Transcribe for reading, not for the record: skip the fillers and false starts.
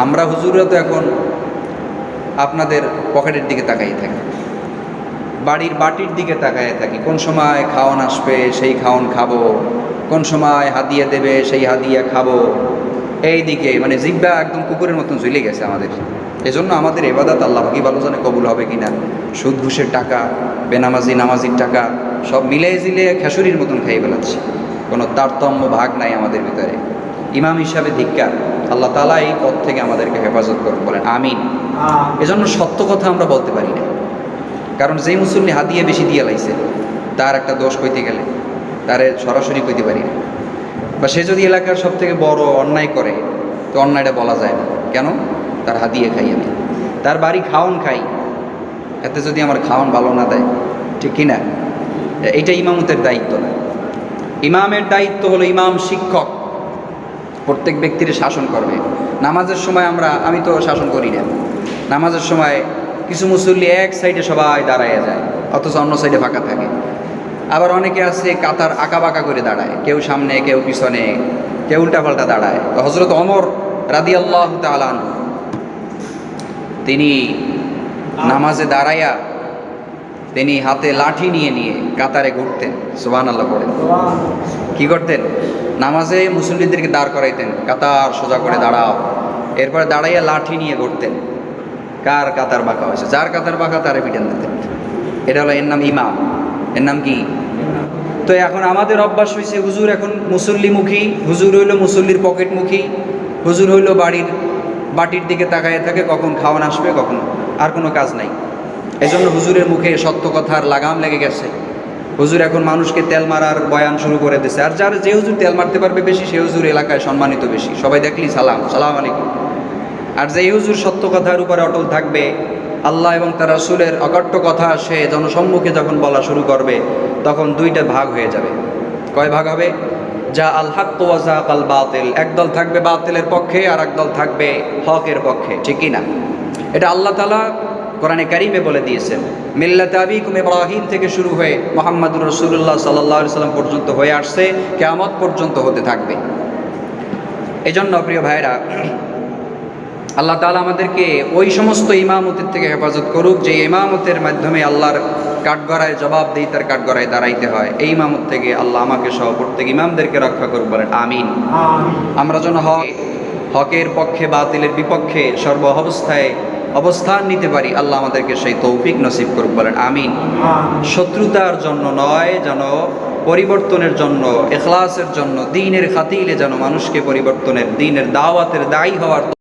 আমরা হুজুররা তো এখন আপনাদের পকেটের দিকে তাকাই থাকি, বাড়ির বাটির দিকে তাকায় থাকি, কোন সময় খাওয়ান আসবে সেই খাওয়ান খাবো, কোন সময় হাদিয়া দেবে সেই হাদিয়া খাবো। এই দিকে মানে জিব্বা একদম কুকুরের মতন ঝুলে গেছে আমাদের। এজন্য আমাদের ইবাদত আল্লাহ কি ভালো জানে কবুল হবে কিনা। সুদ ঘুষের টাকা, বেনামাজি নামাজির টাকা সব মিলিয়ে জিলিয়ে খেসুরির মতন খাইয়ে ফেলাচ্ছি, কোনো তারতম্য ভাগ নাই আমাদের ভিতরে। ইমাম হিসাবে ধিক্কার, আল্লাহ তাআলা এই পথ থেকে আমাদেরকে হেফাজত করুন, বলেন আমিন। এজন্য সত্য কথা আমরা বলতে পারি না, কারণ যেই মুসল্লি হাদিয়া বেশি দিয়ে লাইছে তার একটা দোষ কইতে গেলে তারে সরাসরি কইতে পারি না, বা সে যদি এলাকার সব থেকে বড় অন্যায় করে তো অন্যায়টা বলা যায় না। কেন? তার হাদিয়া খাই আমি, তার বাড়ি খাওয়ান খাই, এতে যদি আমার খাওয়ান ভালো না দেয়, ঠিক কিনা? এইটা ইমামতের দায়িত্ব না। ইমামের দায়িত্ব হলো ইমাম শিক্ষক, প্রত্যেক ব্যক্তির শাসন করবে। নামাজের সময় আমি তো শাসন করি না। নামাজের সময় কিছু মুসল্লি এক সাইডে সবাই দাঁড়াইয়া যায়, অথচ অন্য সাইডে ফাঁকা থাকে। আবার অনেকে আছে কাতার আঁকাবাঁকা করে দাঁড়ায়, কেউ সামনে কেউ পিছনে, কেউ উল্টাপাল্টা দাঁড়ায়। তো হযরত ওমর রাদিয়াল্লাহু তাআলা আনহু তিনি নামাজে দাঁড়াইয়া তিনি হাতে লাঠি নিয়ে নিয়ে কাতারে ঘুরতেন। সুবহানাল্লাহ পড়েন। কি করতেন? নামাজে মুসল্লিদেরকে দাঁড় করাইতেন, কাতার সোজা করে দাঁড়াও, এরপরে দাঁড়াইয়া লাঠি নিয়ে ঘুরতেন। কার কাতার বাঁকা হয়েছে, যার কাতার বাঁকা তারে পিটান দিতেন। এটা হলো, এর নাম ইমাম। এর নাম কি? তো এখন আমাদের অভ্যাস হয়েছে হুজুর এখন মুসল্লিমুখী, হুজুর হইল মুসল্লির পকেটমুখী, হুজুর হইল বাটির দিকে তাকায় থাকে, কখন খাওয়ান আসবে কখন, আর কোনো কাজ নাই। এজন্য হুজুরের মুখে সত্য কথার লাগাম লেগে গেছে। হুজুর এখন মানুষকে তেল মারার বয়ান শুরু করে দিয়েছে। আর যে হুজুর তেল মারতে পারবে বেশি, সে হুজুর এলাকায় সম্মানিত বেশি, সবাই দেখলি সালাম আলাইকুম। আর যে হুজুর সত্য কথার উপরে অটল থাকবে, আল্লাহ এবং তার রাসূলের অকট্য কথা সে জনসম্মুখে যখন বলা শুরু করবে, তখন দুইটা ভাগ হয়ে যাবে। কয় ভাগ হবে? যা আল হক ওয়া যাকাল বাতিল, একদল থাকবে বাতিলের পক্ষে আর একদল থাকবে হকের পক্ষে, ঠিক কি না? এটা আল্লাহ তাআলা কোরআনে কারিমে বলে দিয়েছেন। মিল্লাতে আবিকুম ইব্রাহিম থেকে শুরু হয়ে মুহাম্মদুর রাসূলুল্লাহ সাল্লাল্লাহু আলাইহি সাল্লাম পর্যন্ত হয়ে আসছে, কিয়ামত পর্যন্ত হতে থাকবে। এজন্য প্রিয় ভাইরা, আল্লাহ তাআলা আমাদেরকে ওই সমস্ত ইমামতের থেকে হেফাজত করুক যে ইমামতের মাধ্যমে আল্লাহর কাঠগড়ায় জবাবদিহিতার কাঠগড়ায় দাঁড়াইতে হয়। এই ইমামত থেকে আল্লাহ আমাকে সহ প্রত্যেক ইমামদেরকে রক্ষা করুক, বলেন আমিন। আমরা যেন হকের পক্ষে বাতিলের বিপক্ষে সর্ব অবস্থায় অবস্থান নিতে পারি, আল্লাহ আমাদেরকে সেই তৌফিক নসিব করুক, বলেন আমিন। শত্রুতার জন্য নয়, যেন পরিবর্তনের জন্য, ইখলাসের জন্য, দ্বীনের খাতিলে যেন মানুষকে পরিবর্তনের, দ্বীনের দাওয়াতের দায়ী হওয়ার